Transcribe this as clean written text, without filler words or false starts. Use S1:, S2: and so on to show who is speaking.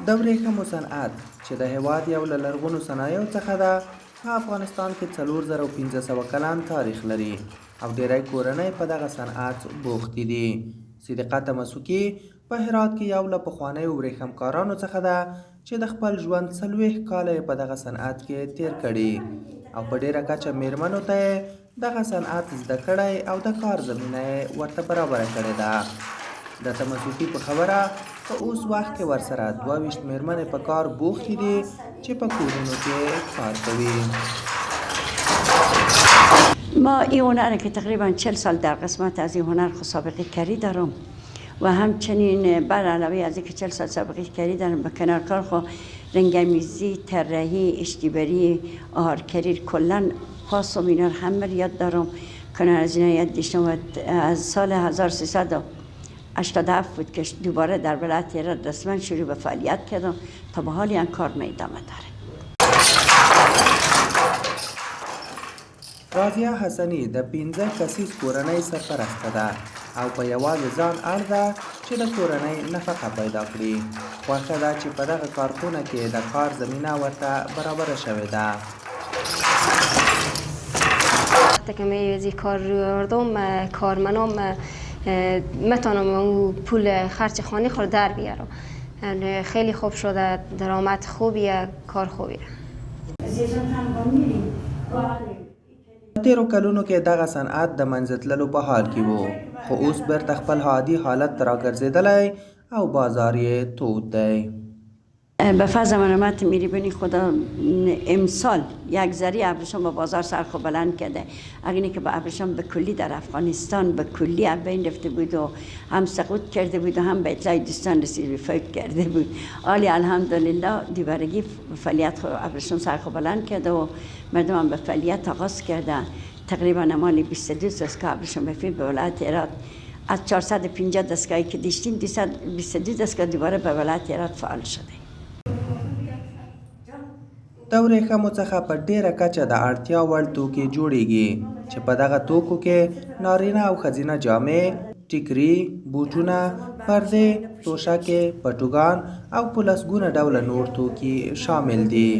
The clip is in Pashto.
S1: د ورېښمو صنعت چې د هېواد یو له لرغونو صنایعو څخه ده په افغانستان کې 4500 کلن تاریخ لري او ډېری کورنۍ په دغه صنعت بوختې دي. صدیقه تمسکي په هرات کې یو له پخوانیو ورېښمکارانو څخه ده چې د خپل ژوند 40 کاله په دغه صنعت کې تیر کړي او په ډېره کچه میرمنو ته دغه صنعت زده کړی او د کار زمینه ورته برابره کړې ده. د تمسکي په خبره په اوس وخت کې ورسره 22 میرمنې په کار بوختې دي چې په کورونو کې کار کوي.
S2: ما این هنر که تقریبا 40 سال در قسمت از این هنر سابقه کاری دارم و همچنین بر علاوه از اینکه 40 سال سابقه کاری دارم به کنار کار خو رنگ‌آمیزی، طراحی، اشتیبری، آهارکاری کلا پاس و اینا همه یاد دارم. کنار از اینا یاد داشتم از سال 1387 بود که دوباره در ولایت هرات رسما شروع به فعالیت کردم تا به حال این کار ادامه داره.
S1: رازیه حسنی د 15 کسیز کورنۍ سرپرسته ده او په یوازې ځان اړ ده چې د کورنۍ نفقه پیدا کړي. خوښه ده چې په دغه کارخونه کې د کار زمینه ورته برابره شوې ده.
S3: وقتی که میوزی کار روردم کارمنام میتونم اون پول خرج خانه خود در بیارم. خیلی خوب شده، درآمد خوبیه، کار خوبیه.
S1: تیرو کلونو کې دغه صنعت د منځ تللو په حال کې و خو اوس بیرته خپل عادي حالت ته راګرځېدلی او بازار یې تود دی.
S2: به فرض منامت میری خدا امسال یک ذریعه ابریشم با بازار سرخو بلند کرده. اگه که به ابریشم به کلی در افغانستان به کلی بین رفته بود و هم سقوط کرده بود و هم به اطلاع دوستان رسید فوت کرده بود. عالی الحمدلله دیوارگی فعالیت ابریشم سرخو بلند کرده و مردم هم به فعالیت آغاز کردن. تقریبا مالی 22 دستگاه ابریشم به ولایت هرات از 450 دستگاهی که داشتیم 222 دستگاه دوباره به ولایت هرات فعال شده.
S1: د ورېښمو څخه په ډېره کچه د اړتیا وړ توکي جوړیږي چې په دغه توکو کې نارینه او ښځینه جامې، ټیکري، بوټونه، پردې، توشکې، پټوګان او په لسګونه ډوله نور توکي شامل دي.